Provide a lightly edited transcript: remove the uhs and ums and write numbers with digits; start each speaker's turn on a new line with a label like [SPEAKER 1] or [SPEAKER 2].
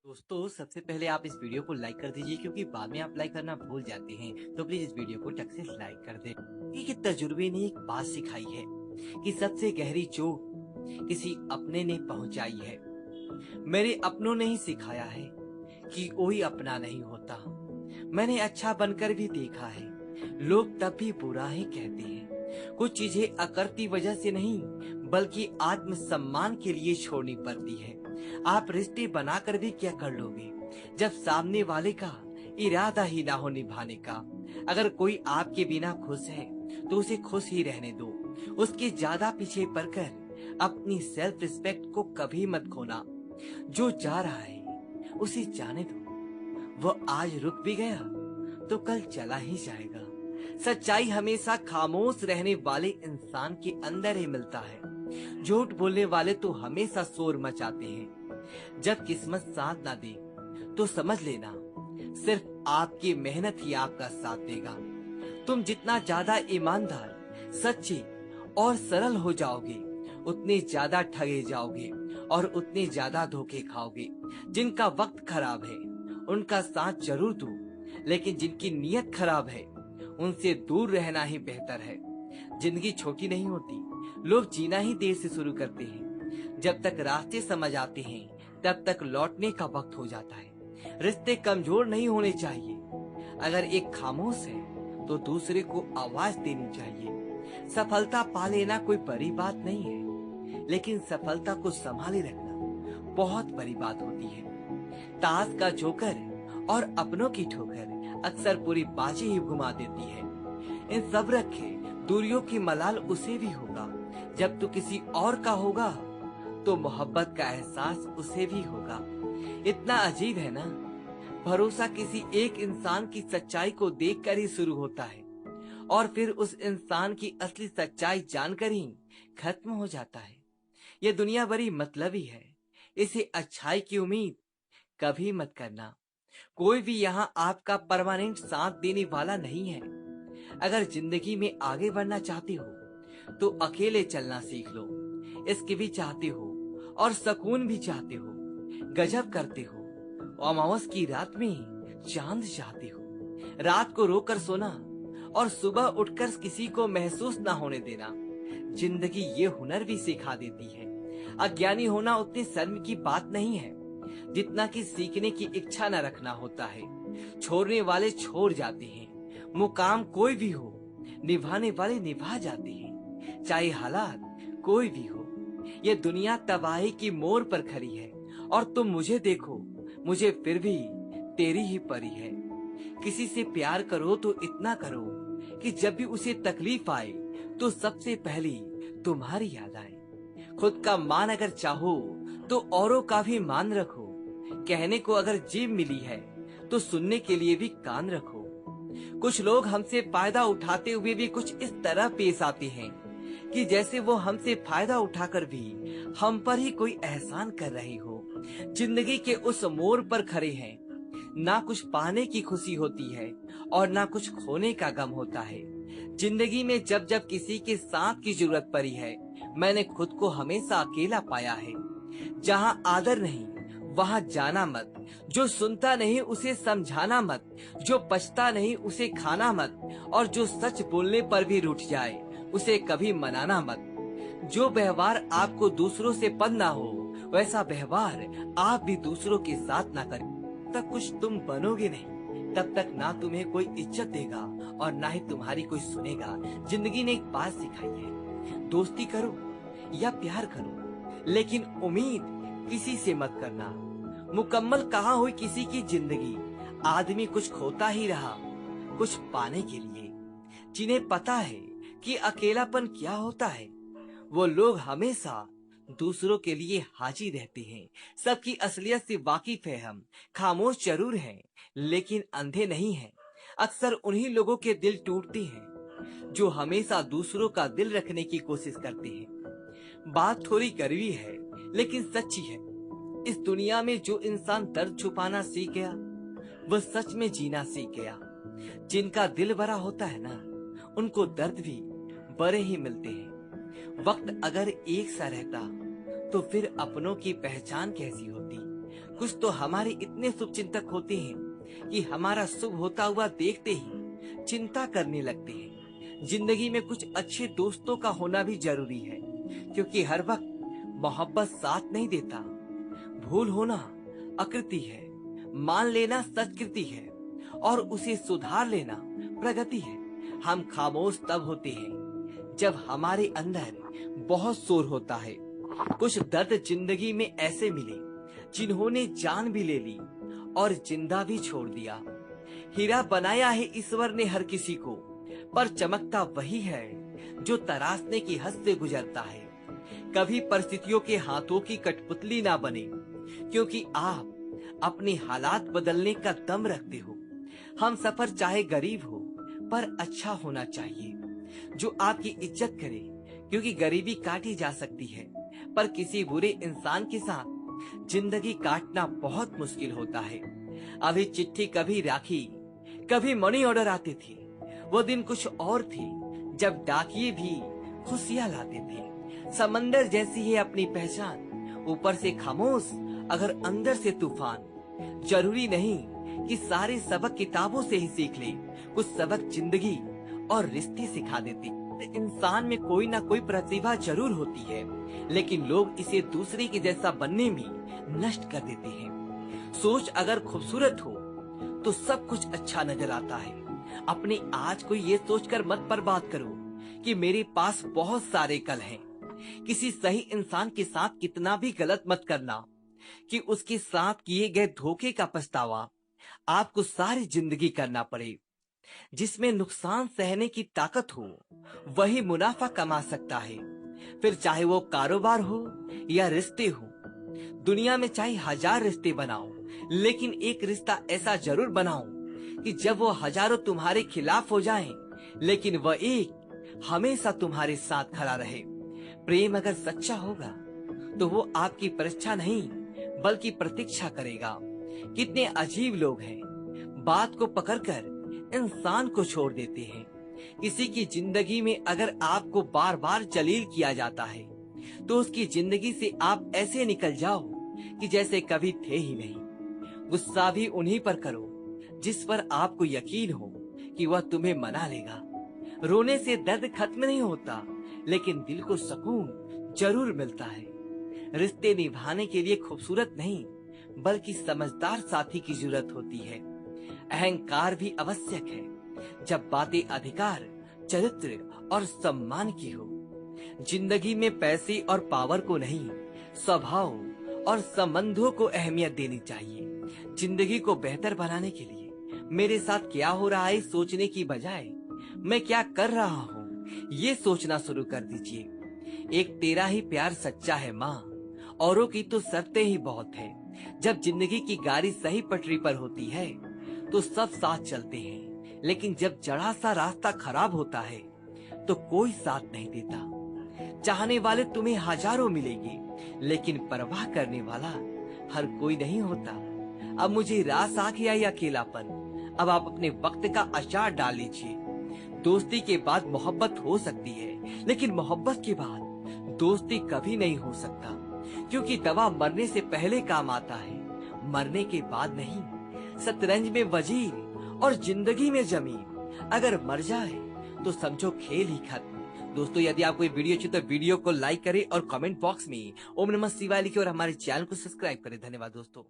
[SPEAKER 1] दोस्तों, सबसे पहले आप इस वीडियो को लाइक कर दीजिए, क्योंकि बाद में आप लाइक करना भूल जाते हैं। तो प्लीज इस वीडियो को टक से लाइक कर दें। कि तजुर्बे ने एक बात सिखाई है कि सबसे गहरी चोट किसी अपने ने पहुंचाई है। मेरे अपनों ने ही सिखाया है कि कोई अपना नहीं होता। मैंने अच्छा बनकर भी देखा है, लोग तब भी बुरा ही कहते हैं। कुछ चीजें अकड़ती वजह से नहीं, बल्कि आत्मसम्मान के लिए छोड़नी पड़ती है। आप रिश्ते बनाकर भी क्या कर लोगे जब सामने वाले का इरादा ही ना हो निभाने का। अगर कोई आपके बिना खुश है तो उसे खुश ही रहने दो। उसके ज्यादा पीछे पड़कर अपनी सेल्फ रिस्पेक्ट को कभी मत खोना। जो जा रहा है उसे जाने दो। वो आज रुक भी गया तो कल चला ही जाएगा। सच्चाई हमेशा खामोश रहने वाले इंसान के अंदर ही मिलता है। झूठ बोलने वाले तो हमेशा शोर मचाते हैं। जब किस्मत साथ ना दे तो समझ लेना सिर्फ आपकी मेहनत ही आपका साथ देगा। तुम जितना ज्यादा ईमानदार, सच्चे और सरल हो जाओगे, उतने ज्यादा ठगे जाओगे और उतने ज्यादा धोखे खाओगे। जिनका वक्त खराब है उनका साथ जरूर दो, लेकिन जिनकी नीयत खराब है उनसे दूर रहना ही बेहतर है। जिंदगी छोटी नहीं होती, लोग जीना ही देर से शुरू करते हैं। जब तक रास्ते समझ आते हैं तब तक लौटने का वक्त हो जाता है। रिश्ते कमजोर नहीं होने चाहिए। अगर एक खामोश है तो दूसरे को आवाज देनी चाहिए। सफलता पा लेना कोई बड़ी बात नहीं है, लेकिन सफलता को संभाले रखना बहुत बड़ी बात होती है। ताश का जोकर और अपनों की ठोकर अक्सर पूरी बाजी ही घुमा देती है। इन सब रखे दूरियों की मलाल उसे भी होगा। जब तू किसी और का होगा तो मोहब्बत का एहसास उसे भी होगा। इतना अजीब है ना, भरोसा किसी एक इंसान की सच्चाई को देखकर ही शुरू होता है और फिर उस इंसान की असली सच्चाई जानकर ही खत्म हो जाता है। ये दुनिया बड़ी मतलबी है, इसे अच्छाई की उम्मीद कभी मत करना। कोई भी यहाँ आपका परमानेंट साथ देने वाला नहीं है। अगर जिंदगी में आगे बढ़ना चाहते हो तो अकेले चलना सीख लो। इसके भी चाहते हो और सुकून भी चाहते हो, गजब करते हो, अमावस की रात में चांद चाहते हो। रात को रोकर सोना और सुबह उठकर किसी को महसूस ना होने देना। जिंदगी ये हुनर भी सिखा देती है। अज्ञानी होना उतनी शर्म की बात नहीं है जितना कि सीखने की इच्छा न रखना होता है। छोड़ने वाले छोड़ जाते हैं। मुकाम कोई भी हो, निभाने वाले निभा जाते हैं। चाहे हालात कोई भी हो, ये दुनिया तबाही की मोड़ पर खड़ी है और तुम मुझे देखो, मुझे फिर भी तेरी ही परी है। किसी से प्यार करो तो इतना करो कि जब भी उसे तकलीफ आए तो सबसे पहली तुम्हारी याद आए। खुद का मान अगर चाहो तो औरों का भी मान रखो। कहने को अगर जीभ मिली है तो सुनने के लिए भी कान रखो। कुछ लोग हमसे फायदा उठाते हुए भी कुछ इस तरह पेश आते हैं कि जैसे वो हमसे फायदा उठाकर भी हम पर ही कोई एहसान कर रहे हो। जिंदगी के उस मोड़ पर खड़े हैं, ना कुछ पाने की खुशी होती है और ना कुछ खोने का गम होता है। जिंदगी में जब जब किसी के साथ की जरूरत पड़ी है, मैंने खुद को हमेशा अकेला पाया है। जहाँ आदर नहीं वहाँ जाना मत। जो सुनता नहीं उसे समझाना मत। जो पछता नहीं उसे खाना मत। और जो सच बोलने पर भी रूठ जाए उसे कभी मनाना मत। जो व्यवहार आपको दूसरों से पद ना हो, वैसा व्यवहार आप भी दूसरों के साथ ना करें। तब कुछ तुम बनोगे नहीं, तब तक ना तुम्हें कोई इज्जत देगा और ना ही तुम्हारी कोई सुनेगा। जिंदगी ने एक बात सिखाई है, दोस्ती करो या प्यार करो, लेकिन उम्मीद किसी से मत करना। मुकम्मल कहाँ हुई किसी की जिंदगी, आदमी कुछ खोता ही रहा कुछ पाने के लिए। जिन्हें पता है कि अकेलापन क्या होता है, वो लोग हमेशा दूसरों के लिए हाजिर रहते हैं। सबकी असलियत से वाकिफ है हम, खामोश जरूर हैं लेकिन अंधे नहीं हैं। अक्सर उन्हीं लोगों के दिल टूटते हैं जो हमेशा दूसरों का दिल रखने की कोशिश करते हैं। बात थोड़ी कड़वी है लेकिन सच्ची है। इस दुनिया में जो इंसान दर्द छुपाना सीख गया, वह सच में जीना सीख गया। जिनका दिल बड़ा होता है ना, उनको दर्द भी बड़े ही मिलते हैं। वक्त अगर एक सा रहता तो फिर अपनों की पहचान कैसी होती। कुछ तो हमारे इतने शुभचिंतक होते हैं कि हमारा शुभ होता हुआ देखते ही चिंता करने लगते हैं। जिंदगी में कुछ अच्छे दोस्तों का होना भी जरूरी है, क्योंकि हर वक्त मोहब्बत साथ नहीं देता। भूल होना आकृति है, मान लेना सत्कृति है और उसे सुधार लेना प्रगति है। हम खामोश तब होते हैं जब हमारे अंदर बहुत शोर होता है। कुछ दर्द जिंदगी में ऐसे मिले जिन्होंने जान भी ले ली और जिंदा भी छोड़ दिया। हीरा बनाया है ईश्वर ने हर किसी को, पर चमकता वही है जो तराशने की हद से गुजरता है। कभी परिस्थितियों के हाथों की कठपुतली ना बने, क्योंकि आप अपने हालात बदलने का दम रखते हो। हम सफर चाहे गरीब हो पर अच्छा होना चाहिए, जो आपकी इज्जत करे, क्योंकि गरीबी काटी जा सकती है पर किसी बुरे इंसान के साथ जिंदगी काटना बहुत मुश्किल होता है। अभी चिट्ठी कभी राखी कभी मनी ऑर्डर आते थे। वो दिन कुछ और थे जब डाकिये भी खुशियां लाते थे। समंदर जैसी है अपनी पहचान, ऊपर से खामोश अगर अंदर से तूफान। जरूरी नहीं कि सारे सबक किताबों से ही सीख ले, कुछ सबक जिंदगी और रिश्ते सिखा देते। इंसान में कोई ना कोई प्रतिभा जरूर होती है, लेकिन लोग इसे दूसरे के जैसा बनने में नष्ट कर देते हैं। सोच अगर खूबसूरत हो तो सब कुछ अच्छा नजर आता है। अपने आज को ये सोचकर मत बर्बाद करो कि मेरे पास बहुत सारे कल हैं। किसी सही इंसान के साथ कितना भी गलत मत करना कि उसके साथ किए गए धोखे का पछतावा आपको सारी जिंदगी करना पड़े। जिसमें नुकसान सहने की ताकत हो वही मुनाफा कमा सकता है, फिर चाहे वो कारोबार हो या रिश्ते हो। दुनिया में चाहे 1000 रिश्ते बनाओ, लेकिन एक रिश्ता ऐसा जरूर बनाओ कि जब वो हजारों तुम्हारे खिलाफ हो जाएं, लेकिन वह एक हमेशा तुम्हारे साथ खड़ा रहे। प्रेम अगर सच्चा होगा तो वो आपकी परीक्षा नहीं बल्कि प्रतीक्षा करेगा। कितने अजीब लोग हैं, बात को पकड़कर इंसान को छोड़ देते हैं। किसी की जिंदगी में अगर आपको बार बार जलील किया जाता है तो उसकी जिंदगी से आप ऐसे निकल जाओ कि जैसे कभी थे ही नहीं। गुस्सा भी उन्हीं पर करो जिस पर आपको यकीन हो कि वह तुम्हें मना लेगा। रोने से दर्द खत्म नहीं होता, लेकिन दिल को सुकून जरूर मिलता है। रिश्ते निभाने के लिए खूबसूरत नहीं बल्कि समझदार साथी की जरूरत होती है। अहंकार भी आवश्यक है जब बातें अधिकार, चरित्र और सम्मान की हो। जिंदगी में पैसे और पावर को नहीं, स्वभाव और संबंधों को अहमियत देनी चाहिए। जिंदगी को बेहतर बनाने के लिए मेरे साथ क्या हो रहा है सोचने की बजाय मैं क्या कर रहा हूँ ये सोचना शुरू कर दीजिए। एक तेरा ही प्यार सच्चा है माँ, औरों की तो शर्तें ही बहुत है। जब जिंदगी की गाड़ी सही पटरी पर होती है तो सब साथ चलते हैं, लेकिन जब जरा सा रास्ता खराब होता है तो कोई साथ नहीं देता। चाहने वाले तुम्हें हजारों मिलेंगे, लेकिन परवाह करने वाला हर कोई नहीं होता। अब मुझे रास आ गया ये अकेलापन, अब आप अपने वक्त का अचार डाल लीजिए। दोस्ती के बाद मोहब्बत हो सकती है, लेकिन मोहब्बत के बाद दोस्ती कभी नहीं हो सकता, क्योंकि दवा मरने से पहले काम आता है, मरने के बाद नहीं। शतरंज में वजीर और जिंदगी में जमीन, अगर मर जाए तो समझो खेल ही खत्म। दोस्तों, यदि आपको ये वीडियो अच्छी तो वीडियो को लाइक करें और कमेंट बॉक्स में ओम नमः शिवाय लिखें और हमारे चैनल को सब्सक्राइब करें। धन्यवाद दोस्तों।